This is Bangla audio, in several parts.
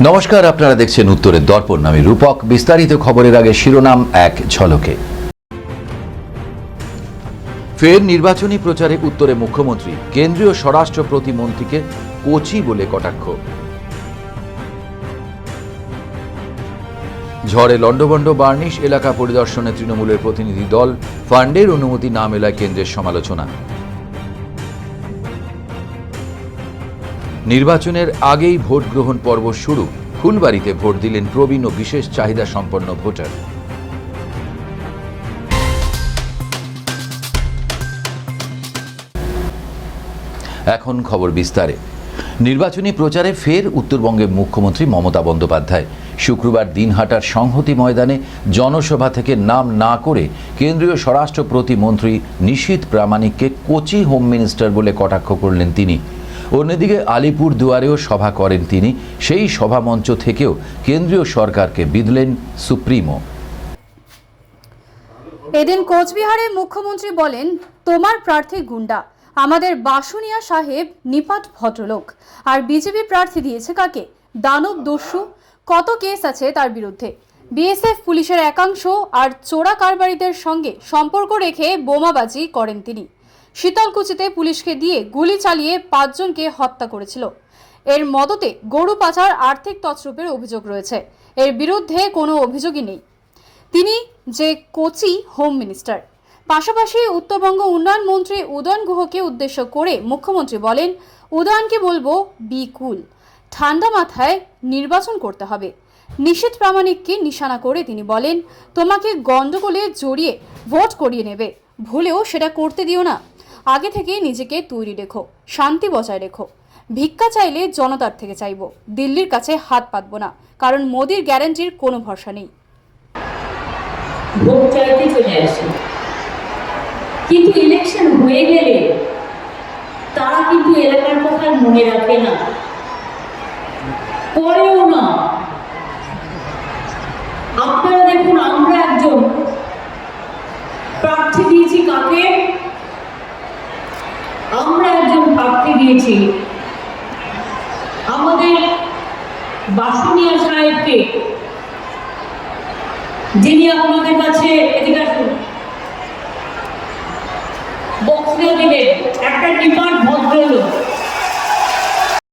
নমস্কার, আপনারা দেখছেন উত্তরের দর্পণ। আমি রূপক। বিস্তারিত খবরের আগে শিরোনাম এক ঝলকে। ফের নির্বাচনী প্রচারে উত্তরে মুখ্যমন্ত্রী, কেন্দ্রীয় স্বরাষ্ট্র প্রতিমন্ত্রীকে কোচি বলে কটাক্ষ। ঝড়ে লন্ডভন্ড বার্নিশ এলাকা পরিদর্শনে তৃণমূলের প্রতিনিধি দল, ফান্ডের অনুমতি না মেলায় কেন্দ্রের সমালোচনা। নির্বাচনের আগেই ভোট গ্রহণ পর্ব শুরু, ফুলবাড়িতে ভোট দিলেন প্রবীণ ও বিশেষ চাহিদা সম্পন্ন ভোটার। এখন খবর বিস্তারে। নির্বাচনী প্রচারে ফের উত্তরবঙ্গের মুখ্যমন্ত্রী মমতা বন্দ্যোপাধ্যায়। শুক্রবার দিনহাটার সংহতি ময়দানে জনসভা থেকে নাম না করে কেন্দ্রীয় স্বরাষ্ট্র প্রতিমন্ত্রী নিশীথ প্রামাণিককে কোচি হোম মিনিস্টার বলে কটাক্ষ করলেন তিনি। অন্যদিকে আলিপুর দুয়ারেও সভা করেন তিনি। সেই সভামঞ্চ থেকেও কেন্দ্রীয় সরকারকে বিঁধলেন সুপ্রিমো। এদিন কোচবিহারে মুখ্যমন্ত্রী বলেন, তোমার প্রার্থী গুন্ডা, আমাদের বাসুনিয়া সাহেব নিপাট ভদ্রলোক, আর বিজেপি প্রার্থী দিয়েছে কাকে? দানব দস্যু। কত কেস আছে তার বিরুদ্ধে। বিএসএফ পুলিশের একাংশ আর চোরা কারবারিদের সঙ্গে সম্পর্ক রেখে বোমাবাজি করেন তিনি। শীতলকুচিতে পুলিশকে দিয়ে গুলি চালিয়ে 5 জনকে হত্যা করেছিল। এর মদতে গরু পাচার, আর্থিক তছরূপের অভিযোগ রয়েছে। এর বিরুদ্ধে কোনো অভিযোগই নেই। তিনি যে কোচি হোম মিনিস্টার। পাশাপাশি উত্তরবঙ্গ উন্নয়ন মন্ত্রী উদয়ন গুহকে উদ্দেশ্য করে মুখ্যমন্ত্রী বলেন, উদয়নকে বলবো বি কুল, ঠান্ডা মাথায় নির্বাচন করতে হবে। নিশীথ প্রামাণিককে নিশানা করে তিনি বলেন, তোমাকে গন্ডগোলে জড়িয়ে ভোট করিয়ে নেবে, ভুলেও সেটা করতে দিও না। আগে থেকে নিজেকে তৈরি রেখো, শান্তি বজায় রেখো। ভিক্ষা চাইলে জনতার থেকে চাইবো, দিল্লির কাছে হাত পাতবো না, কারণ মোদির গ্যারান্টির কোনো ভরসা নেই। ভোট চাইতে চলে আসে, কিন্তু ইলেকশন হয়ে গেলে তারা কিন্তু এলাকার কথা মনে রাখে না, করেও না। আপনারা দেখুন, আমরা একজন প্রার্থী দিয়েছি কাকে? আমরা একজন প্রার্থী দিয়েছি আমাদের বাসুনিয়া সাহেবকে, যিনি আপনাদের কাছে এদিকে আসুন বক্তৃতা দিলেন। একটা নিপাট ভদ্রলোক।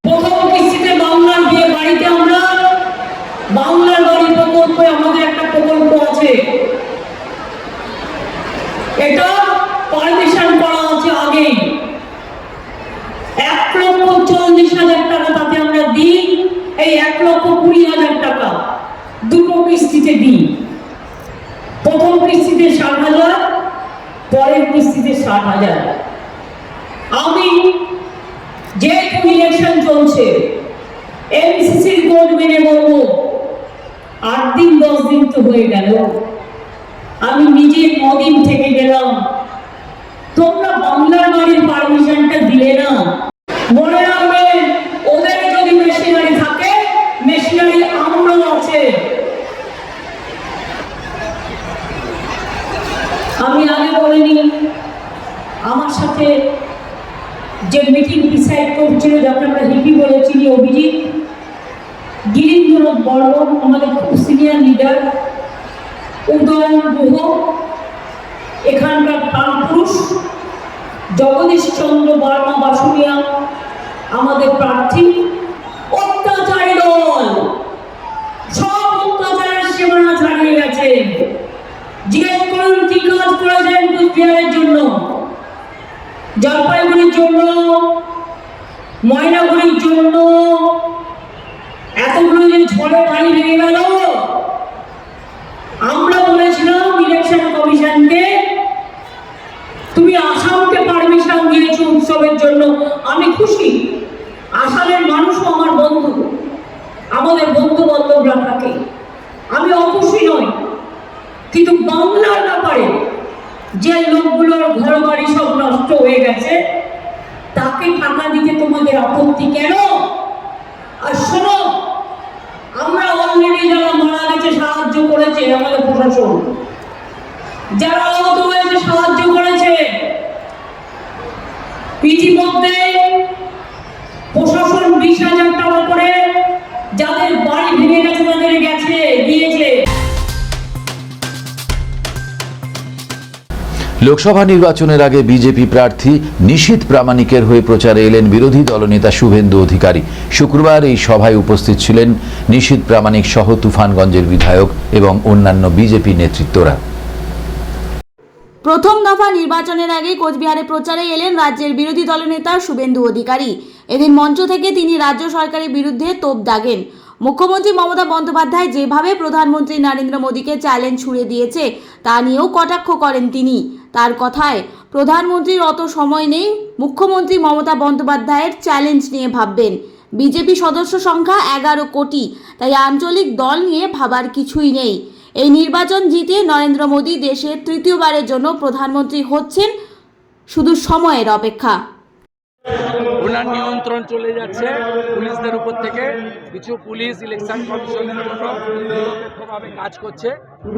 প্রথম কিস্তিতে বাংলার বিয়ে বাড়িতে আমরা বাংলার বাড়ি প্রকল্পে আমাদের একটা প্রকল্প আছে, এটা পারমিশন করা আছে আগেই। 1,40,000 টাকা তাতে আমরা দিই। এই 1,20,000 টাকা দুটো কিস্তিতে দিই। প্রথম কিস্তিতে 60,000, পরের কিস্তিতে 60,000। আমি যে ইলেকশন চলছে এমসিসির কোড মেনে বলবো 8 দিন 10 দিন তো হয়ে গেল, আমি নিজে 9 দিন থেকে গেলাম। তোমরা বাংলার বাড়ির পারমিশনটা দিলে না। মনে রাখবেন, ওদের যদি মেশিনারি থাকে, মেশিনারি আমরাও আছে। আমি আগে বলিনি, আমার সাথে যে মিটিং ডিসাইড করছিল, যাকে আমরা হিপি বলেছি, অভিজিৎ, গিরীন্দ্র বর্মন আমাদের খুব সিনিয়র লিডার, উদয়ন গুহ এখানকার প্রাণপুরুষ, জগদীশ চন্দ্র বর্মা বাসুনিয়া আমাদের প্রার্থী। অত্যাচারী দল, সব অত্যাচারের সীমানা ছাড়িয়ে গেছে। জিজ্ঞেস করুন কি কাজ করেছেন কুচবিহারের জন্য, জলপাইগুড়ির জন্য, ময়নাগুড়ির জন্য। এতগুলো যে ঝড়ে বাড়ি ভেঙে গেল, আমরা বলেছিলাম ইলেকশন কমিশনকে, তুমি আসামকে পারমিশন দিয়েছো উৎসবের জন্য, আমি খুশি। আসামের মানুষও আমার বন্ধু, আমাদের বন্ধু বান্ধবরা থাকে, আমি অখুশি নই। কিন্তু বাংলার ব্যাপারে যে লোকগুলোর ঘর বাড়ি সব নষ্ট হয়ে গেছে, তাকে টাকা দিতে তোমাদের আপত্তি কেন? আর শোনো, আমরা অলরেডি যারা মারা গেছে সাহায্য করেছে আমাদের প্রশাসন, যারা আহত হয়েছে সাহায্য করেছে। ইতিমধ্যে প্রশাসন 20,000 টাকা করে যাদের বাড়ি লোকসভা নির্বাচনের আগে বিজেপি প্রার্থী নিশীথ প্রামাণিকের হয়ে প্রচারে এলেন বিরোধী দলনেতা শুভেন্দু অধিকারী। শুক্রবার এই সভায় উপস্থিত ছিলেন নিশীথ প্রামাণিক সহ তুফানগঞ্জের বিধায়ক এবং অন্যান্য বিজেপি নেতৃত্বরা। প্রথম দফা নির্বাচনের আগে কোচবিহারে প্রচারে এলেন রাজ্যের বিরোধী দলনেতা শুভেন্দু অধিকারী। এদিন মঞ্চ থেকে তিনি রাজ্য সরকারের বিরুদ্ধে তোপ দাগেন। মুখ্যমন্ত্রী মমতা বন্দ্যোপাধ্যায় যেভাবে প্রধানমন্ত্রী নরেন্দ্র মোদীকে চ্যালেঞ্জ ছুড়ে দিয়েছে তা নিয়েও কটাক্ষ করেন তিনি। তার কথায়, প্রধানমন্ত্রীর অত সময় নেই, মুখ্যমন্ত্রী মমতা বন্দ্যোপাধ্যায়ের চ্যালেঞ্জ নিয়ে ভাববেন। বিজেপি সদস্য সংখ্যা 11 কোটি, তাই আঞ্চলিক দল নিয়ে ভাবার কিছুই নেই। এই নির্বাচন জিতে নরেন্দ্র মোদী দেশের তৃতীয়বারের জন্য প্রধানমন্ত্রী হচ্ছেন, শুধু সময়ের অপেক্ষা। ওনার নিয়ন্ত্রণ চলে যাচ্ছে পুলিশদের উপর থেকে। কিছু পুলিশ ইলেকশন কমিশনের জন্য নিরপেক্ষভাবে কাজ করছে,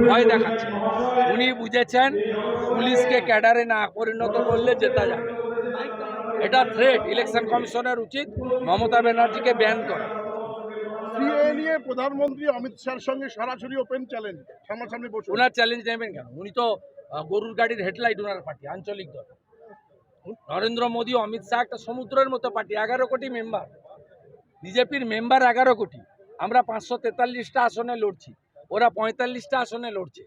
ভয় দেখাচ্ছে। উনি বুঝেছেন পুলিশকে ক্যাডারে না পরিণত করলে জেতা যাবে। এটা থ্রেট। ইলেকশন কমিশনের উচিত মমতা ব্যানার্জিকে ব্যান করা। সিএএ নিয়ে প্রধানমন্ত্রী অমিত শাহর সঙ্গে সরাসরি ওপেন চ্যালেঞ্জ, সামনাসামনি বসে। ওনার চ্যালেঞ্জ নেবেন কেন? উনি তো গরুর গাড়ির হেডলাইট। ওনার পার্টি আঞ্চলিক দল। নরেন্দ্র মোদী, অমিত শাহ একটা সমুদ্রের মতো পার্টি। 11 কোটি মেম্বার, বিজেপির মেম্বার 11 কোটি। আমরা 543টা আসনে লড়ছি, ওরা 45টা আসনে লড়ছে।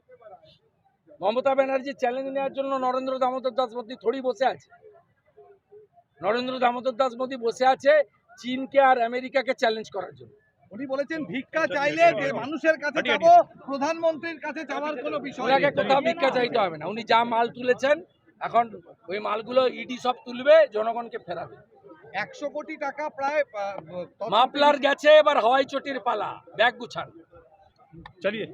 মমতা ব্যানার্জির চ্যালেঞ্জ নেওয়ার জন্য নরেন্দ্র দামোদর দাস মোদী থোড়ি বসে আছে। নরেন্দ্র দামোদর দাস মোদী বসে আছে চীনকে আর আমেরিকাকে চ্যালেঞ্জ করার জন্য। উনি বলেছেন ভিক্ষা চাইলে যে মানুষের কাছে যাব, প্রধানমন্ত্রীর কাছে যাওয়ার কোনো বিষয় ওনাকে কোথাও ভিক্ষা চাইতে হবে না। উনি যা মাল তুলেছেন, এখন ওই মালগুলো ইডি সব তুলবে, জনগণকে ফেরাবে। 100 কোটি টাকা প্রায় মাফলার গেছে, এবার হাওয়াই চটির পালা। ব্যাগ গুছান, চলিয়ে।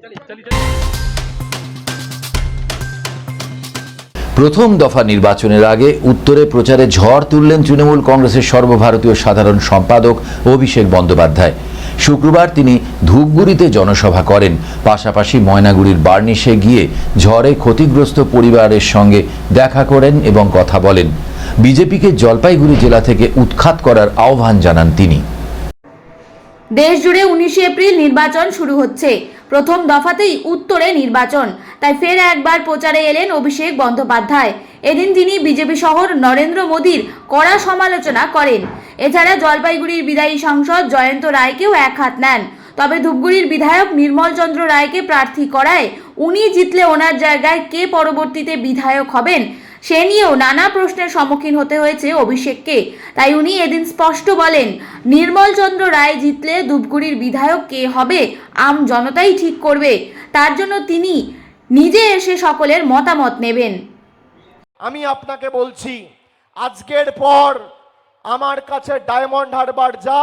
প্রথম দফা নির্বাচনের আগে উত্তরে প্রচারে ঝড় তুললেন তৃণমূল কংগ্রেসের সর্বভারতীয় সাধারণ সম্পাদক অভিষেক বন্দ্যোপাধ্যায়। শুক্রবার তিনি ধূপগুড়িতে জনসভা করেন, পাশাপাশি ময়নাগুড়ির বার্নিশে গিয়ে ঝড়ে ক্ষতিগ্রস্ত পরিবারের সঙ্গে দেখা করেন এবং কথা বলেন। বিজেপিকে জলপাইগুড়ি জেলা থেকে উৎখাত করার আহ্বান জানান তিনি। দেশ জুড়ে 19 এপ্রিল নির্বাচন শুরু হচ্ছে। প্রথম দফাতেই উত্তরে নির্বাচন, তাই ফের একবার প্রচারে এলেন অভিষেক বন্দ্যোপাধ্যায়। এদিন তিনি বিজেপি শহর নরেন্দ্র মোদীর কড়া সমালোচনা করেন। এছাড়া জলপাইগুড়ির বিদায়ী সাংসদ জয়ন্ত রায়কেও একহাত নেন। তবে ধূপগুড়ির বিধায়ক নির্মল চন্দ্র রায়কে প্রার্থী করায় উনি জিতলে ওনার জায়গায় কে পরবর্তীতে বিধায়ক হবেন সে নিয়েও নানা প্রশ্নের সম্মুখীন হতে হয়েছে অভিষেককে। তাই উনি এদিন স্পষ্ট বলেন, নির্মল চন্দ্র রায় জিতলে ধূপগুড়ির বিধায়ক কে হবে আম জনতাই ঠিক করবে। তার জন্য তিনি নিজে এসে সকলের মতামত নেবেন। আমি আপনাকে বলছি, আজকের পর আমার কাছে ডায়মন্ড হারবার যা,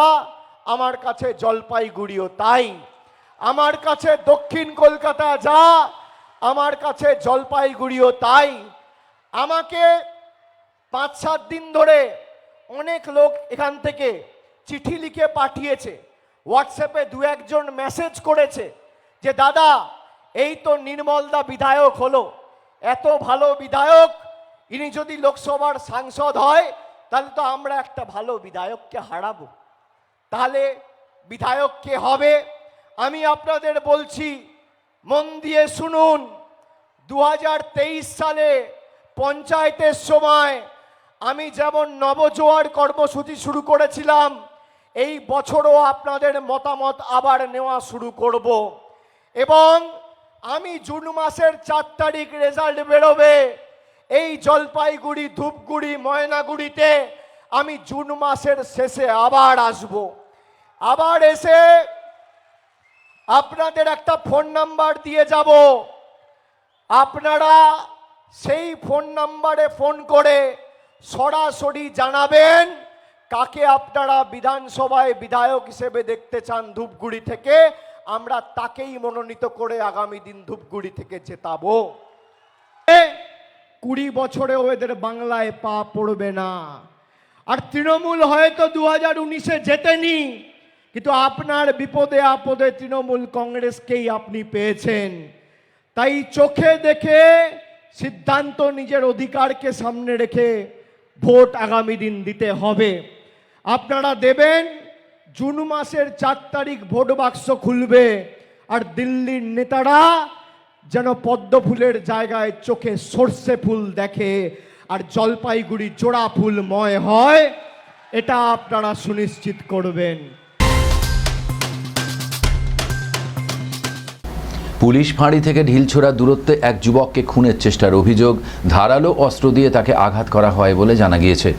আমার কাছে জলপাইগুড়িও তাই। আমার কাছে দক্ষিণ কলকাতা যা, আমার কাছে জলপাইগুড়িও তাই। আমাকে 5-7 দিন ধরে অনেক লোক এখান থেকে চিঠি লিখে পাঠিয়েছে, হোয়াটসঅ্যাপে 2-1 জন মেসেজ করেছে যে দাদা, এই তো নির্মলদা বিধায়ক হলো, এত ভালো বিধায়ক, ইনি যদি লোকসভার সাংসদ হয় তাহলে তো আমরা একটা ভালো বিধায়ককে হারাবো। তাহলে বিধায়ক কে হবে? আমি আপনাদের বলছি, মন দিয়ে শুনুন। 2023 সালে পঞ্চায়েতের সময় আমি যেমন নবজোয়ার কর্মসূচি শুরু করেছিলাম, এই বছরও আপনাদের মতামত আবার নেওয়া শুরু করব। এবং আমি জুন মাসের 4 তারিখ রেজাল্ট বেরোবে। এই জলপাইগুড়ি, ধূপগুড়ি, ময়নাগুড়িতে আমি জুন মাসের শেষে আবার আসব। আবার এসে আপনাদের একটা ফোন নাম্বার দিয়ে যাব। আপনারা সেই ফোন নাম্বারে ফোন করে সরাসরি জানাবেন কাকে আপনারা বিধানসভায় বিধায়ক হিসেবে দেখতে চান ধূপগুড়ি থেকে। আমরা তাকেই মনোনীত করে আগামী দিন ধূপগুড়ি থেকে জেতাবো। 20 বছরেও এদের বাংলায় পা পড়বে না। আর তৃণমূল হয়তো 2019-এ জেতেনি, কিন্তু আপনার বিপদে আপদে তৃণমূল কংগ্রেসকেই আপনি পেয়েছেন। তাই চোখে দেখে সিদ্ধান্ত, নিজের অধিকারকে সামনে রেখে ভোট আগামী দিন দিতে হবে। আপনারা দেবেন। জুন মাসের 4 তারিখ ভোট বাক্স খুলবে, আর দিল্লির নেতারা যেন পদ্ম ফুলের জায়গায় চোখে সর্ষে ফুল দেখে আর জলপাইগুড়ি জোড়া ফুলময় হয়, এটা আপনারা সুনিশ্চিত করবেন। পুলিশ ফাঁড়ি থেকে ঢিলছোড়া দূরত্বে এক যুবককে খুনের চেষ্টার অভিযোগ, ধারালো অস্ত্র দিয়ে তাকে আঘাত করা হয় বলে জানা গিয়েছে।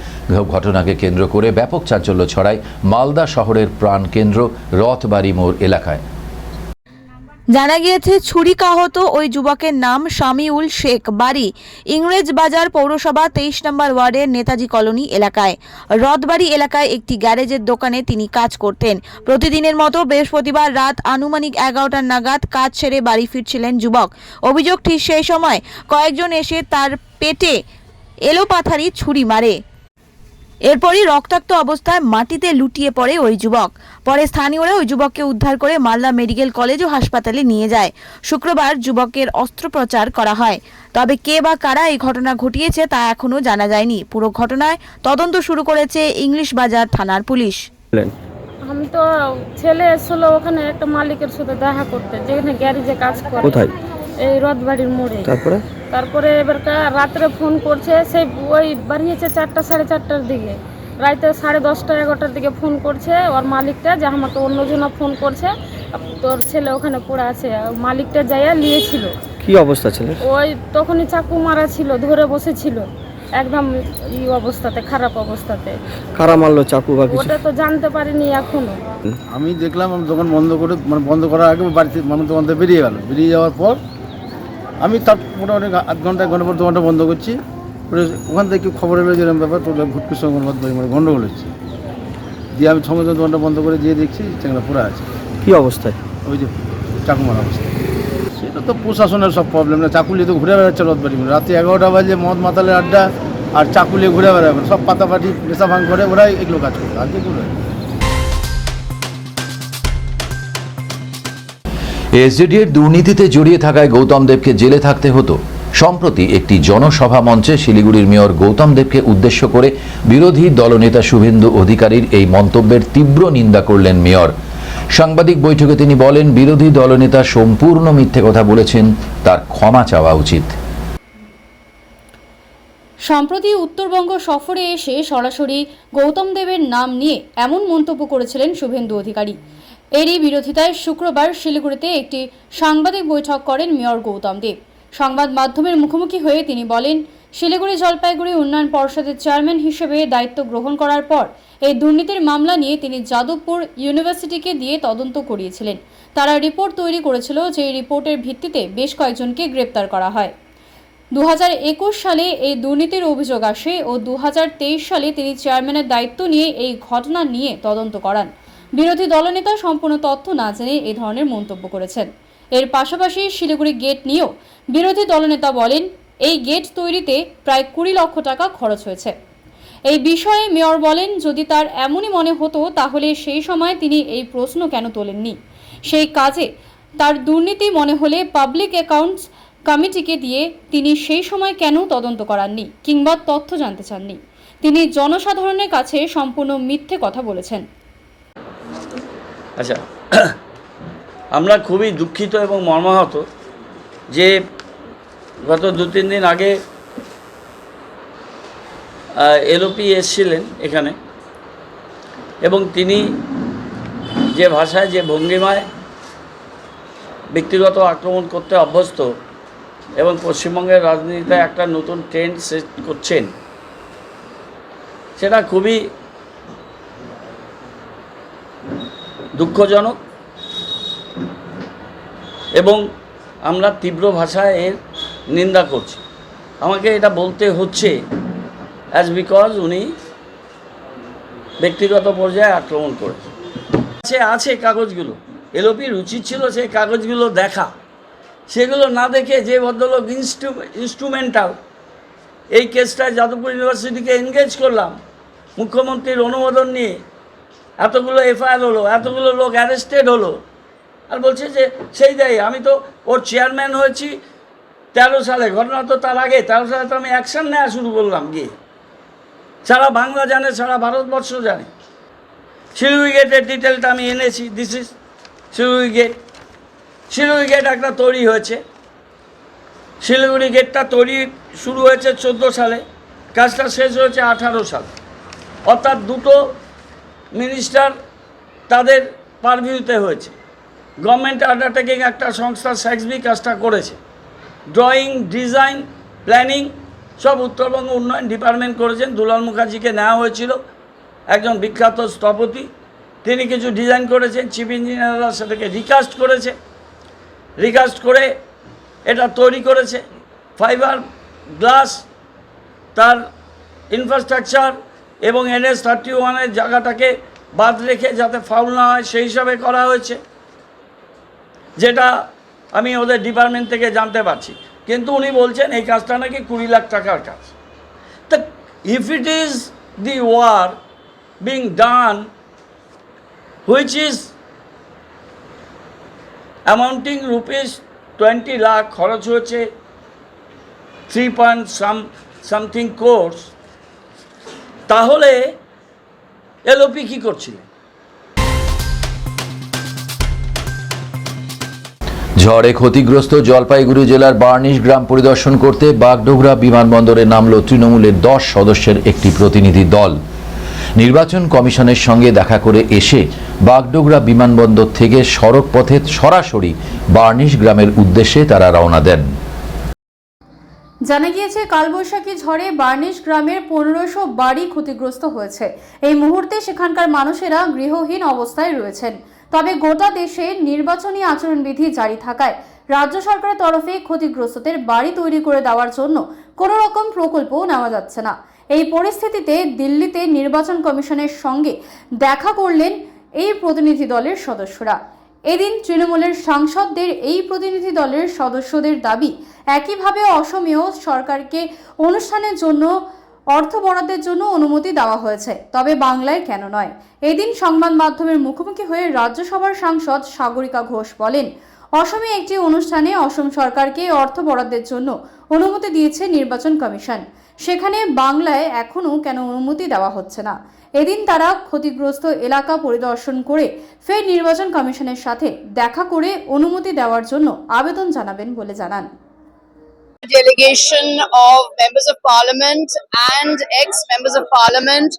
ঘটনাকে কেন্দ্র করে ব্যাপক চাঞ্চল্য ছড়ায় মালদা শহরের প্রাণকেন্দ্র রথবাড়ি মোড় এলাকায়। জানা গিয়েছে ছুরিকাহত ওই যুবকের নাম শামিউল শেখ, বাড়ি ইংরেজ বাজার পৌরসভা 23 নম্বর ওয়ার্ডের নেতাজি কলোনি এলাকায়। রথবাড়ি এলাকায় একটি গ্যারেজের দোকানে তিনি কাজ করতেন। প্রতিদিনের মতো বৃহস্পতিবার রাত আনুমানিক 11টা নাগাদ কাজ সেরে বাড়ি ফিরছিলেন যুবক। অভিযোগ, ঠিক সেই সময় কয়েকজন এসে তার পেটে এলোপাথারি ছুরি মারে। এরপরই রক্তাক্ত অবস্থায় মাটিতে লুটিয়ে পড়ে ওই যুবক। পরে স্থানীয়রা ওই যুবককে উদ্ধার করে মালদা মেডিকেল কলেজ ও হাসপাতালে নিয়ে যায়। শুক্রবার যুবকের অস্ত্রোপচার করা হয়। তবে কে বা কারা এই ঘটনা ঘটিয়েছে তা এখনও জানা যায়নি। পুরো ঘটনায় তদন্ত শুরু করেছে ইংলিশ বাজার থানার পুলিশ। আমি তো ছেলে এসেছিল ওখানে একটা মালিকের সাথে দেখা করতে, যেখানে গ্যারেজে কাজ করে। কোথায়? এই রথবাড়ির মোড়ে। তারপরে এবার রাত্রে ফোন করছে, সেই ওই বাড়িয়েছে 4টা সাড়ে 4টার দিকে, রাতে 10:30 11টার দিকে ফোন করছে ওর মালিকটা, যে আমাকে অন্যজনা ফোন করছে তোর ছেলে ওখানে পড়ে আছে। মালিকটা যাইয়া নিয়েছিল। কি অবস্থা ছিল? ওই তখনই চাকু মারা ছিল, ধরে বসেছিল একদম এই অবস্থাতে, খারাপ অবস্থাতে। কারা মারলো, চাকু বা কিছু? ওটা তো জানতে পারিনি এখনো। আমি দেখলাম, আমি দোকান বন্ধ করে, মানে বন্ধ করার আগে বাড়িতে মানে দোকান থেকে বেরিয়ে গেল। বেরিয়ে যাওয়ার পর আমি তার মোটামুটি আধ ঘন্টা 1 ঘন্টা পর দোকানটা বন্ধ করছি। ওখান থেকে খবর এলো যে এরকম ব্যাপার, তোর ভুটকির সঙ্গে মানে গন্ডগোল হচ্ছে। দিয়ে আমি সঙ্গে সঙ্গে দোকানটা বন্ধ করে দিয়ে দেখছি চ্যাংড়া পুরো আছে। কি অবস্থায়? ওই যে চাকু মারা অবস্থা। সেটা তো প্রশাসনের সব প্রবলেম না। চাকুলিয়ে তো ঘুরে বেড়াচ্ছে রথবাড়ি, রাতে 11টা বাজে মদ মাতালের আড্ডা আর চাকুলিয়ে ঘুরে বেড়াবে, সব পাতাপাটি নেশা ভাঙ করে ওরাই এগুলো কাজ করে, আর কি করে। এসজেডিএর দুর্নীতিতে জড়িয়ে থাকায় গৌতম দেবকে জেলে থাকতে হতো। সম্প্রতি একটি জনসভা মঞ্চে শিলিগুড়ির মেয়র গৌতম দেবকে উদ্দেশ্য করে বিরোধী দলনেতা শুভেন্দু অধিকারীর এই মন্তব্যের তীব্র নিন্দা করলেন মেয়র। সাংবাদিক বৈঠকে তিনি বলেন, বিরোধী দলনেতা সম্পূর্ণ মিথ্যে কথা বলেছেন, তার ক্ষমা চাওয়া উচিত। সম্প্রতি উত্তরবঙ্গ সফরে এসে সরাসরি গৌতম দেবের নাম নিয়ে এমন মন্তব্য করেছিলেন শুভেন্দু অধিকারী। এরই বিরোধিতায় শুক্রবার শিলিগুড়িতে একটি সাংবাদিক বৈঠক করেন মেয়র গৌতম দেব। সংবাদ মাধ্যমের মুখোমুখি হয়ে তিনি বলেন, শিলিগুড়ি জলপাইগুড়ি উন্নয়ন পর্ষদের চেয়ারম্যান হিসেবে দায়িত্ব গ্রহণ করার পর এই দুর্নীতির মামলা নিয়ে তিনি যাদবপুর ইউনিভার্সিটিকে দিয়ে তদন্ত করিয়েছিলেন। তারা রিপোর্ট তৈরি করেছিল, যে এই রিপোর্টের ভিত্তিতে বেশ কয়েকজনকে গ্রেপ্তার করা হয়। 2021 সালে এই দুর্নীতির অভিযোগ আসে ও 2023 সালে তিনি চেয়ারম্যানের দায়িত্ব নিয়ে এই ঘটনা নিয়ে তদন্ত করান। বিরোধী দলনেতা সম্পূর্ণ তথ্য না জেনে এই ধরনের মন্তব্য করেছেন। এর পাশাপাশি শিলিগুড়ি গেট নিয়েও বিরোধী দলনেতা বলেন, এই গেট তৈরিতে প্রায় 20 লক্ষ টাকা খরচ হয়েছে। এই বিষয়ে মেয়র বলেন, যদি তার এমনই মনে হতো তাহলে সেই সময় তিনি এই প্রশ্ন কেন তোলেননি। সেই কাজে তার দুর্নীতি মনে হলে পাবলিক অ্যাকাউন্টস কমিটিকে দিয়ে তিনি সেই সময় কেন তদন্ত করাননি কিংবা তথ্য জানতে চাননি। তিনি জনসাধারণের কাছে সম্পূর্ণ মিথ্যে কথা বলেছেন। আচ্ছা, আমরা খুবই দুঃখিত এবং মর্মাহত যে গত 2-3 দিন আগে এলওপি এসেছিলেন এখানে, এবং তিনি যে ভাষায়, যে ভঙ্গিমায় ব্যক্তিগত আক্রমণ করতে অভ্যস্ত এবং পশ্চিমবঙ্গের রাজনীতিতে একটা নতুন ট্রেন্ড সেট করছেন, সেটা খুবই দুঃখজনক এবং আমরা তীব্র ভাষায় এর নিন্দা করছি। আমাকে এটা বলতে হচ্ছে অ্যাজ বিকজ উনি ব্যক্তিগত পর্যায়ে আক্রমণ করেছে। আছে কাগজগুলো, এলওপির উচিত ছিল সেই কাগজগুলো দেখা। সেগুলো না দেখে যে ভদ্রলোক ইনস্ট্রুমেন্টাল এই কেসটায় যাদবপুর ইউনিভার্সিটিকে এনগেজ করলাম, মুখ্যমন্ত্রীর অনুমোদন নিয়ে এতগুলো এফআইআর হলো, এতগুলো লোক অ্যারেস্টেড হলো, আর বলছে যে সেই দেয়। আমি তো ওর চেয়ারম্যান হয়েছি 13 সালে, ঘটনা তো তার আগে। 13 সালে তো আমি অ্যাকশান নেওয়া শুরু করলাম গিয়ে। সারা বাংলা জানে, সারা ভারতবর্ষ জানে। শিলিগুড়ি গেটের ডিটেলটা আমি এনেছি। This is Siliguri gate. Siliguri gate একটা তৈরি হয়েছে, শিলিগুড়ি গেটটা তৈরি শুরু হয়েছে 14 সালে, কাজটা শেষ হয়েছে 18 সালে, অর্থাৎ দুটো মিনিস্টার তাদের পারভিউতে হয়েছে। গভর্নমেন্ট আন্ডারটেকিং একটা সংস্থা স্যাক্সবি কাজটা করেছে, ড্রয়িং, ডিজাইন, প্ল্যানিং সব উত্তরবঙ্গ উন্নয়ন ডিপার্টমেন্ট করেছেন। দুলাল মুখার্জিকে নেওয়া হয়েছিল, একজন বিখ্যাত স্থপতি, তিনি কিছু ডিজাইন করেছেন, চিফ ইঞ্জিনিয়াররা সেটাকে রিকাস্ট করেছে, রিকাস্ট করে এটা তৈরি করেছে। ফাইবার গ্লাস তার ইনফ্রাস্ট্রাকচার এবং NH-31-এর জায়গাটাকে বাদ রেখে যাতে ফাউল না হয় সেই হিসাবে করা হয়েছে, যেটা আমি ওদের ডিপার্টমেন্ট থেকে জানতে পারছি। কিন্তু উনি বলছেন এই কাজটা নাকি 20 লাখ টাকার কাজ। তা if it is the work being done which is amounting rupees 20 lakh, খরচ হয়েছে 3.something crores, তাহলে এলওপি কী করছিলেন? ঝড়ে ক্ষতিগ্রস্ত জলপাইগুড়ি জেলার বার্নিশ গ্রাম পরিদর্শন করতে বাগডোগরা বিমানবন্দরে নামল তৃণমূলের 10 সদস্যের একটি প্রতিনিধি দল। নির্বাচন কমিশনের সঙ্গে দেখা করে এসে বাগডোগরা বিমানবন্দর থেকে সড়ক পথে সরাসরি বার্নিশ গ্রামের উদ্দেশ্যে তারা রওনা দেন। জানা গিয়েছে কালবৈশাখী ঝড়ে বার্নিশ গ্রামের 1500 বাড়ি ক্ষতিগ্রস্ত হয়েছে। এই মুহূর্তে সেখানকার মানুষেরা গৃহহীন অবস্থায় রয়েছেন। তবে গোটা দেশে নির্বাচনী আচরণবিধি জারি থাকায় রাজ্য সরকারের তরফে ক্ষতিগ্রস্তদের বাড়ি তৈরি করে দেওয়ার জন্য কোনো রকম প্রকল্প নেওয়া যাচ্ছে না। এই পরিস্থিতিতে দিল্লিতে নির্বাচন কমিশনের সঙ্গে দেখা করলেন এই প্রতিনিধি দলের সদস্যরা। এদিন তৃণমূলের সাংসদদের এই প্রতিনিধি দলের সদস্যদের দাবি, একইভাবে অসমীয় সরকারকে অনুষ্ঠানের জন্য অর্থ বরাদ্দের জন্য অনুমতি দেওয়া হয়েছে, তবে বাংলায় কেন নয়। এদিন সংবাদ মাধ্যমের মুখোমুখি হয়ে রাজ্যসভার সাংসদ সাগরিকা ঘোষ বলেন, অসমে একটি অনুষ্ঠানে অসম সরকারকে অর্থ বরাদ্দের জন্য অনুমতি দিয়েছে নির্বাচন কমিশন, সেখানে বাংলায় এখনও কেন অনুমতি দেওয়া হচ্ছে না। এদিন তারা ক্ষতিগ্রস্ত এলাকা পরিদর্শন করে ফের নির্বাচন কমিশনের সাথে দেখা করে অনুমতি দেওয়ার জন্য আবেদন জানাবেন বলে জানান। Delegation of members of parliament and ex-members of parliament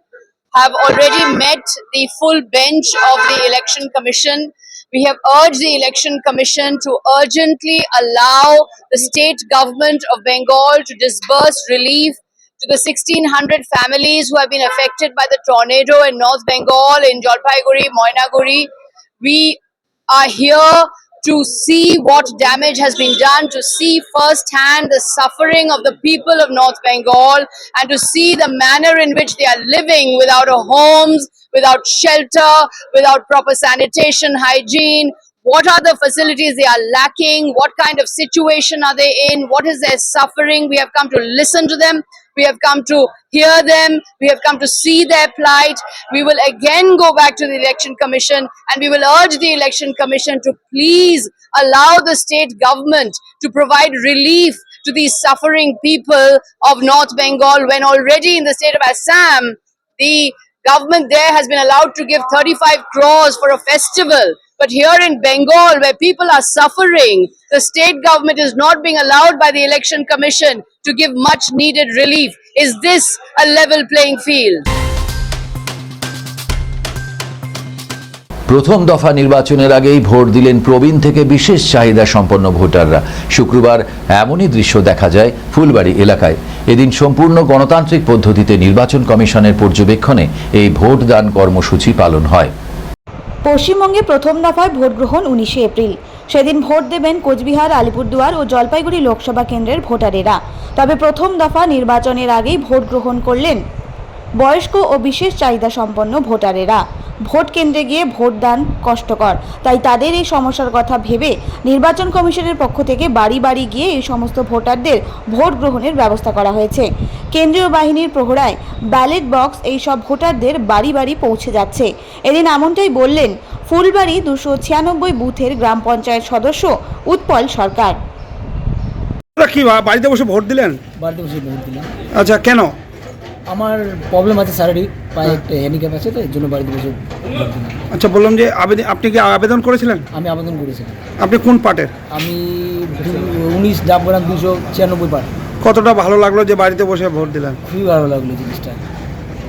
have already met the full bench of the election commission. We have urged the election commission to urgently allow the state government of Bengal to disburse relief to the 1600 families who have been affected by the tornado in North Bengal, in Jalpaiguri, Moinaguri. We are here to see what damage has been done, to see firsthand the suffering of the people of North Bengal, and to see the manner in which they are living without a homes, without shelter, without proper sanitation, hygiene. What are the facilities they are lacking? What kind of situation are they in? What is their suffering? We have come to listen to them. We have come to hear them. We have come to see their plight. We will again go back to the election commission and we will urge the election commission to please allow the state government to provide relief to these suffering people of North Bengal, when already in the state of Assam, the government there has been allowed to give 35 crores for a festival. But here in Bengal, where people are suffering, the state government is not being allowed by the election commission to give much needed relief. Is this a level playing field? প্রথম দফা নির্বাচনের আগেই ভোট দিলেন প্রবীণ থেকে বিশেষ চাহিদা সম্পন্ন ভোটাররা। শুক্রবার এমনই দৃশ্য দেখা যায় ফুলবাড়ি এলাকায়। এদিন সম্পূর্ণ গণতান্ত্রিক পদ্ধতিতে নির্বাচন কমিশনের পর্যবেক্ষণে এই ভোটদান কর্মসূচি পালন হয়। পশ্চিমবঙ্গে প্রথম দফায় ভোট গ্রহণ 19 এপ্রিল। সেদিন ভোট দেবেন কোচবিহার, আলিপুরদুয়ার ও জলপাইগুড়ি লোকসভা কেন্দ্রের ভোটারেরা। তবে প্রথম দফা নির্বাচনের আগেই ভোট গ্রহণ করলেন বয়স্ক ও বিশেষ চাহিদা সম্পন্ন ভোটারেরা। ভোট কেন্দ্রে গিয়ে ভোটদান কষ্টকর, তাই তাদের এই সমস্যার কথা ভেবে নির্বাচন কমিশনের পক্ষ থেকে বাড়ি বাড়ি গিয়ে এই সমস্ত ভোটারদের ভোট গ্রহণের ব্যবস্থা করা হয়েছে। কেন্দ্রীয় বাহিনীর প্রহরায় ব্যালট বক্স এই সব ভোটারদের বাড়ি বাড়ি পৌঁছে যাচ্ছে। এদিন এমনটাই বললেন ফুলবাড়ি 296 বুথের গ্রাম পঞ্চায়েত সদস্য উৎপল সরকার। কি বাড়িতে বসে ভোট দিলেন? বাড়িতে বসে ভোট দিলাম। আচ্ছা, কেন? আমার প্রবলেম আছে, শারীরিক পায়ে একটা হ্যান্ডিক্যাপ আছে, তো এর জন্য বাড়িতে বসে ভোট দিলাম। আচ্ছা, বললাম যে আপনি কি আবেদন করেছিলেন? আমি আবেদন করেছিলাম। আপনি কোন পার্টের? আমি 19 ডাবগ্রাম 296 পার্টি। কতটা ভালো লাগলো যে বাড়িতে বসে ভোট দিলেন? খুবই ভালো লাগলো জিনিসটা।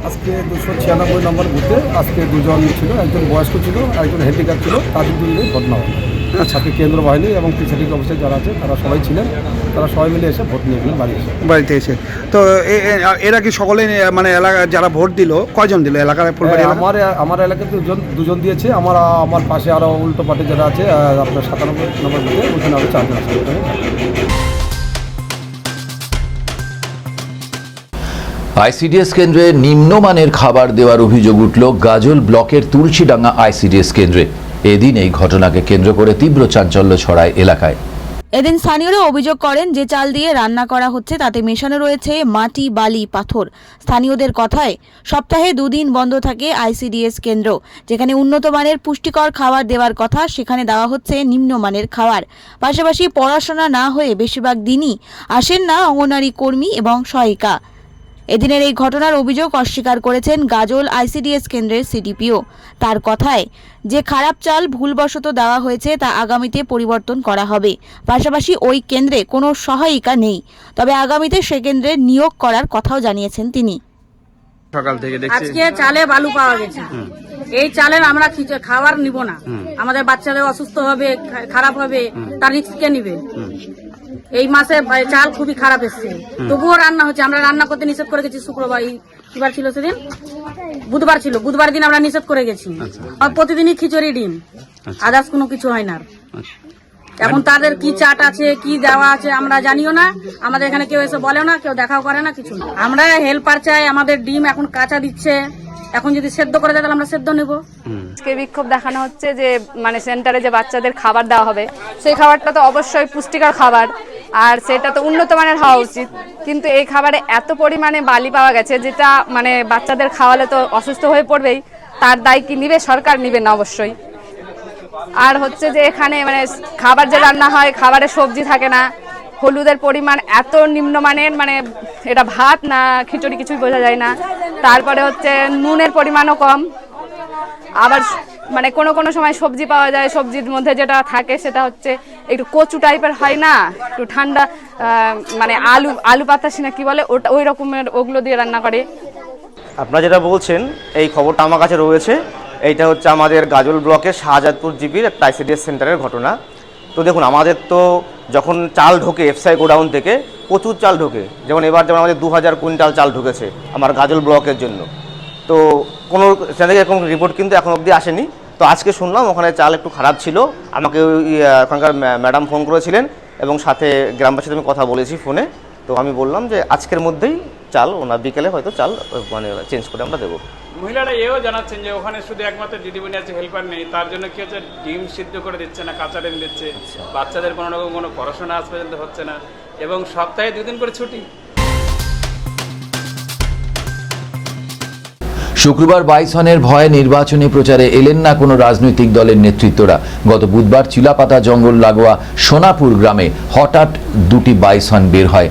আজকে 296 নম্বর বুথে আজকে দুজন ছিল, একজন বয়স্ক ছিল, একজন হ্যান্ডিক্যাপ ছিল, তাদের দুজনেই ভোট নেওয়া হলো। আজকে কেন্দ্র বাহিনী এবং প্রিসাইডিং অফিসার যারা আছে তারা সবাই ছিলেন, তারা সবাই মিলে এসে ভোট নিয়ে গেলেন বাড়িতে এসে। তো এরা কি সকলে মানে এলাকা যারা ভোট দিল কয়জন দিল এলাকায়? আমার এলাকায় দুজন দিয়েছে, আমার পাশে আরও উল্টো পার্টি যারা আছে আপনার 97 নম্বর বুথে ওখানে আরও 4জন আছে। আইসিডিএস কেন্দ্রে নিম্নমানের খাবার দেওয়ার অভিযোগ উঠল গাজল ব্লকের তুলসীডাঙ্গা আইসিডিএস কেন্দ্রে। এদিন এই ঘটনাকে কেন্দ্র করে তীব্র চাঞ্চল্য ছড়ায় এলাকায়। এদিন স্থানীয়রা অভিযোগ করেন যে চাল দিয়ে রান্না করা হচ্ছে তাতে মেশানো রয়েছে মাটি, বালি, পাথর। স্থানীয়দের কথায় সপ্তাহে 2 দিন বন্ধ থাকে আইসিডিএস কেন্দ্র। যেখানে উন্নত মানের পুষ্টিকর খাবার দেওয়ার কথা সেখানে দেওয়া হচ্ছে নিম্নমানের খাবার। পাশাপাশি পড়াশোনা না হয়ে বেশিরভাগ দিনই আসেন না অঙ্গনওয়াড়ি কর্মী এবং সহায়িকা। এদিনের এই ঘটনার অভিযোগ অস্বীকার করেছেন গাজল আইসিডিএস কেন্দ্রের সিডিপিও। তার কথায় যে খারাপ চাল ভুলবশত দেওয়া হয়েছে তা আগামীতে পরিবর্তন করা হবে। পাশাপাশি ওই কেন্দ্রে কোনো সহায়িকা নেই, তবে আগামীতে সে কেন্দ্রে নিয়োগ করার কথাও জানিয়েছেন তিনি। সকাল থেকে দেখছি আজকে চালে বালু পাওয়া গেছে। এই চালের আমরা খাবার নিব না, আমাদের বাচ্চাদের অসুস্থ হবে, খারাপ হবে, তার রিস্ক কে নিবে? এই মাসে চাল খুবই খারাপ এসছে, তবুও রান্না হচ্ছে। আমরা রান্না করতে নিষেধ করে গেছি শুক্রবার, কিবার ছিল সেদিন? বুধবার ছিল, বুধবার দিন আমরা নিষেধ করে গেছি। আর প্রতিদিনই খিচুড়ি, ডিম, আদার্স কোনো কিছু হয় না। এখন তাদের কি চাট আছে, কি দেওয়া আছে আমরা জানিও না। আমাদের এখানে কেউ এসে বলে না, কেউ দেখাও করে না, কিছু না। আমরা হেল্পার চাই। আমাদের ডিম এখন কাঁচা দিচ্ছে, এখন যদি সেদ্ধ করে দেয় তাহলে আমরা সেদ্ধ নেব। আজকে বিক্ষোভ দেখানো হচ্ছে যে মানে সেন্টারে যে বাচ্চাদের খাবার দেওয়া হবে সেই খাবারটা তো অবশ্যই পুষ্টিকর খাবার, আর সেটা তো উন্নত মানের হওয়া উচিত। কিন্তু এই খাবারে এত পরিমাণে বালি পাওয়া গেছে যেটা মানে বাচ্চাদের খাওয়ালে তো অসুস্থ হয়ে পড়বেই। তার দায় কি নিবে? সরকার নিবে না অবশ্যই। আর হচ্ছে যে এখানে মানে খাবার যে রান্না হয়, খাবারে সবজি থাকে না, হলুদের পরিমাণ এত নিম্নমানের, মানে এটা ভাত না খিচুড়ি কিছুই বোঝা যায় না। তারপরে হচ্ছে নুনের পরিমাণও কম। আবার মানে কোনো সময় সবজি পাওয়া যায়, সবজির মধ্যে যেটা থাকে সেটা হচ্ছে একটু কচু টাইপের হয় না, একটু ঠান্ডা, মানে আলু পাতাসি না কি বলে ওটা, ওই রকমের ওগুলো দিয়ে রান্না করে। আপনারা যেটা বলছেন এই খবরটা আমার কাছে রয়েছে। এইটা হচ্ছে আমাদের গাজল ব্লকের শাহজাদপুর জিপির একটা আইসিডিএস সেন্টারের ঘটনা। তো দেখুন, আমাদের তো যখন চাল ঢোকে এফসাই গোডাউন থেকে প্রচুর চাল ঢোকে, যেমন আমাদের 2000 কুইন্টাল চাল ঢুকেছে আমার গাজল ব্লকের জন্য। তো কোনো সেখানে এরকম রিপোর্ট কিন্তু এখন অবধি আসেনি। তো আজকে শুনলাম ওখানে চাল একটু খারাপ ছিল। আমাকে ওখানকার ম্যাডাম ফোন করেছিলেন এবং সাথে গ্রামবাসীর আমি কথা বলেছি ফোনে। তো আমি বললাম যে আজকের মধ্যেই চাল ওনার বিকেলে হয়তো চাল মানে চেঞ্জ করে আমরা দেবো। মহিলারা এও জানাচ্ছেন যে ওখানে শুধু একমাত্র দিদিমণি আছে, হেল্পার নেই। তার জন্য কি হচ্ছে, ডিম সিদ্ধ করে দিচ্ছে না, কাঁচা ডিম দিচ্ছে। বাচ্চাদের কোনো রকম কোনো পড়াশোনা আজ পর্যন্ত হচ্ছে না, এবং সপ্তাহে 2 দিন করে ছুটি। শুক্রবার বাইসনের ভয়ে নির্বাচনী প্রচারে এলেন না কোনো রাজনৈতিক দলের নেতৃত্বরা। গত বুধবার চিলাপাতা জঙ্গল লাগোয়া সোনাপুর গ্রামে হঠাৎ 2টি বাইসন বের হয়।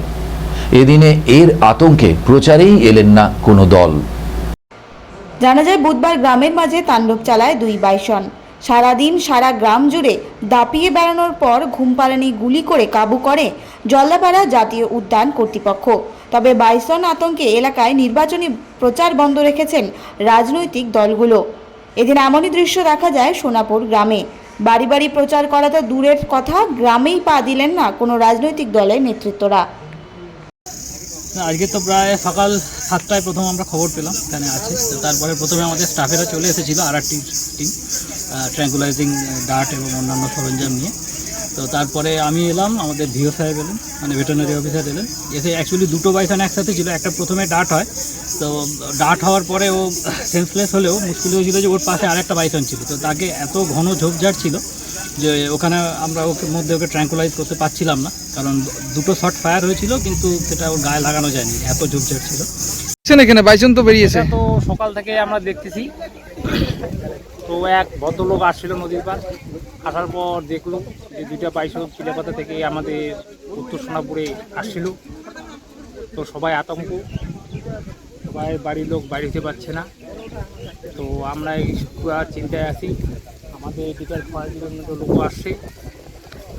এদিনে এর আতঙ্কে প্রচারেই এলেন না কোনো দল। জানা যায় বুধবার গ্রামের মাঝে তাণ্ডব চালায় 2 বাইসন। সারাদিন সারা গ্রাম জুড়ে দাপিয়ে বেড়ানোর পর ঘুমপাড়ানি গুলি করে কাবু করে জল্লাপাড়া জাতীয় উদ্যান কর্তৃপক্ষ। তবে বাইসন আতঙ্কে এলাকায় নির্বাচনী প্রচার বন্ধ রেখেছেন রাজনৈতিক দলগুলো। এদিন এমনই দৃশ্য দেখা যায় সোনাপুর গ্রামে। বাড়ি বাড়ি প্রচার করা তো দূরের কথা, গ্রামেই পা দিলেন না কোনো রাজনৈতিক দলের নেতৃত্বরা। আজকে তো প্রায় সকাল 7টায় প্রথম আমরা খবর পেলাম এখানে আছে। তো তারপরে প্রথমে আমাদের স্টাফেরা চলে এসেছিলো, আর একটি টিম ট্র্যাঙ্কুলাইজিং ডার্ট এবং অন্যান্য সরঞ্জাম নিয়ে। তো তারপরে আমি এলাম, আমাদের ভিও সাহেব এলেন, মানে ভেটেরিনারি অফিসার এলেন। এসে অ্যাকচুয়ালি 2টো বাইসন একসাথে ছিল। একটা প্রথমে ডার্ট হয়, তো ডার্ট হওয়ার পরে ও সেন্সলেস হলেও মুশকিল হয়েছিল যে ওর পাশে আরেকটা বাইসন ছিল। তো তাকে এত ঘন ঝোপঝাড় ছিল যে ওখানে আমরা ওকে ট্র্যাঙ্কুলাইজ করতে পারছিলাম না, কারণ 2টো শট ফায়ার হয়েছিল কিন্তু সেটা ওর গায়ে লাগানো যায়নি, এত ঝোপঝাড় ছিল। এখানে বাইসন তো বেরিয়েছে। তো সকাল থেকে আমরা দেখতেছি। তো এক ভদ্রলোক আসছিল নদীর পার, আসার পর দেখলো যে 2টা বাইসন চিলাপাতা থেকে আমাদের উত্তর সোনাপুরে আসছিল। তো সবাই আতঙ্ক, সবাই বাড়ির লোক বাড়িতে পারছে না। তো আমরা এই চিন্তায় আছি। আমাদের ডিপার্টমেন্টের লোক আসছে,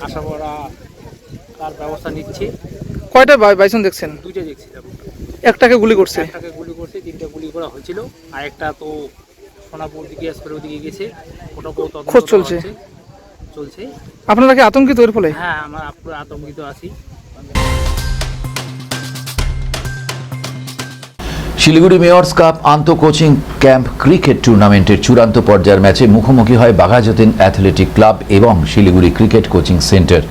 আসার পর তার ব্যবস্থা নিচ্ছি। কয়টা বাইসন দেখছেন? দুইটা দেখছিলাম, একটাকে গুলি করছে, একটাকে গুলি করছে, তিনটা গুলি করা হয়েছিল, আর একটা তো সোনাপুর দিকে এসপের ওদিকে গেছে, ওটাকেও তদন্ত খোঁজ চলছে। চলছে। আপনারা কি আতঙ্কিত এর ফলে? হ্যাঁ, আমরা পুরো আতঙ্কিত আছি। শিলিগুড়ি মেয়র্স কাপ আন্তঃ কোচিং ক্যাম্প ক্রিকেট টুর্নামেন্টের চূড়ান্ত পর্যায়ের ম্যাচে মুখোমুখি হয় বাঘাযতীন অ্যাথলেটিক ক্লাব এবং শিলিগুড়ি ক্রিকেট কোচিং সেন্টার।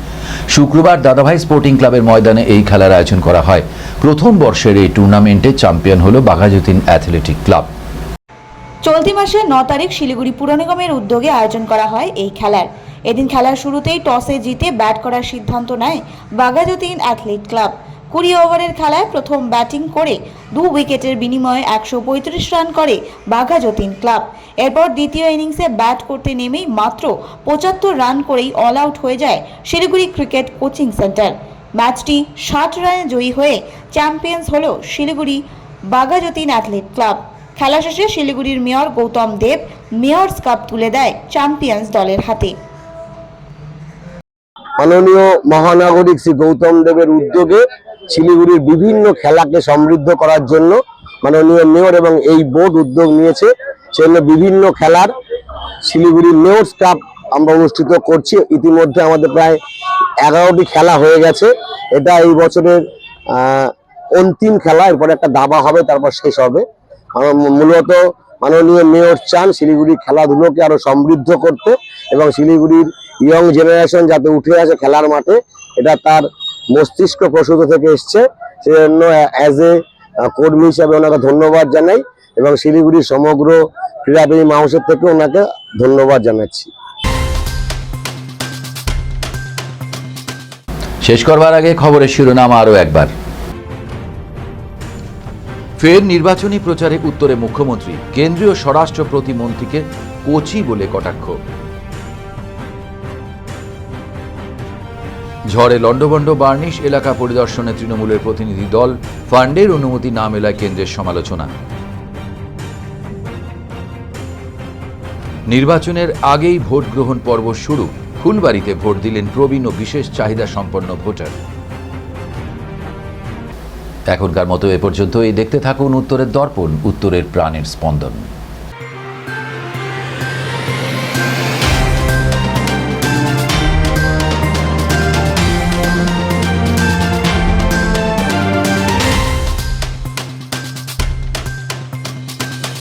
শুক্রবার দাদাভাই স্পোর্টিং ক্লাবের ময়দানে এই খেলার আয়োজন করা হয়। প্রথম বর্ষের এই টুর্নামেন্টে চ্যাম্পিয়ন হল বাঘাযতীন অ্যাথলেটিক ক্লাব। চলতি মাসের 9 তারিখ শিলিগুড়ি পুর নিগমের উদ্যোগে আয়োজন করা হয় এই খেলার। এদিন খেলার শুরুতেই টসে জিতে ব্যাট করার সিদ্ধান্ত নেয় বাঘাযতীন অ্যাথলেট ক্লাব। 20 ওভারের খেলায় প্রথম ব্যাটিং করে 2 উইকেটের বিনিময়ে 135 রান করে বাঘাযতীন ক্লাব। এরপর দ্বিতীয় ইনিংসে ব্যাট করতে নেমেই মাত্র 75 রান করেই অল আউট হয়ে যায় শিলিগুড়ি ক্রিকেট কোচিং সেন্টার। ম্যাচটি 60 রানে জয়ী হয়ে চ্যাম্পিয়ন্স হল শিলিগুড়ি বাঘাযতীন অ্যাথলেট ক্লাব। খেলা শেষে শিলিগুড়ির মেয়র গৌতম দেব মেয়র্স কাপ তুলে দেয় চ্যাম্পিয়ন্স দলের হাতে। মাননীয় মহানাগরিক শ্রী গৌতম দেবের উদ্যোগে শিলিগুড়ির বিভিন্ন খেলাকে সমৃদ্ধ করার জন্য মাননীয় মেয়র এবং এই বোর্ড উদ্যোগ নিয়েছে। সেজন্য বিভিন্ন খেলার শিলিগুড়ি মেয়র্স কাপ আমরা অনুষ্ঠিত করছি। ইতিমধ্যে আমাদের প্রায় 11টি খেলা হয়ে গেছে। এটা এই বছরের অন্তিম খেলা, এরপরে একটা দাবা হবে, তারপর শেষ হবে। মূলত মাননীয় মেয়র চান শিলিগুড়ির খেলাধুলোকে আরো সমৃদ্ধ করতে এবং শিলিগুড়ির ইয়ং জেনারেশন যাতে উঠে আসে খেলার মাঠে, এটা তার মস্তিষ্ক প্রসূত থেকে এসছে। সেজন্য অ্যাজ এ কর্মী হিসাবে ওনাকে ধন্যবাদ জানাই এবং শিলিগুড়ির সমগ্র ক্রীড়াপ্রেমী মানুষের থেকে ওনাকে ধন্যবাদ জানাচ্ছি। শেষ করবার আগে খবরের শিরোনাম আরও একবার। ফের নির্বাচনী প্রচারে উত্তরে মুখ্যমন্ত্রী, কেন্দ্রীয় স্বরাষ্ট্র প্রতিমন্ত্রীকে কোচি বলে কটাক্ষ। ঝড়ে লন্ডভন্ড বার্নিশ এলাকা পরিদর্শনে তৃণমূলের প্রতিনিধি দল, ফান্ডের অনুমতি না মেলায় কেন্দ্রের সমালোচনা। নির্বাচনের আগেই ভোট গ্রহণ পর্ব শুরু, ফুলবাড়িতে ভোট দিলেন প্রবীণ ও বিশেষ চাহিদা সম্পন্ন ভোটার। এখনকার মতো এ পর্যন্ত। এই দেখতে থাকুন উত্তরের দর্পণ, উত্তরের প্রাণের স্পন্দন।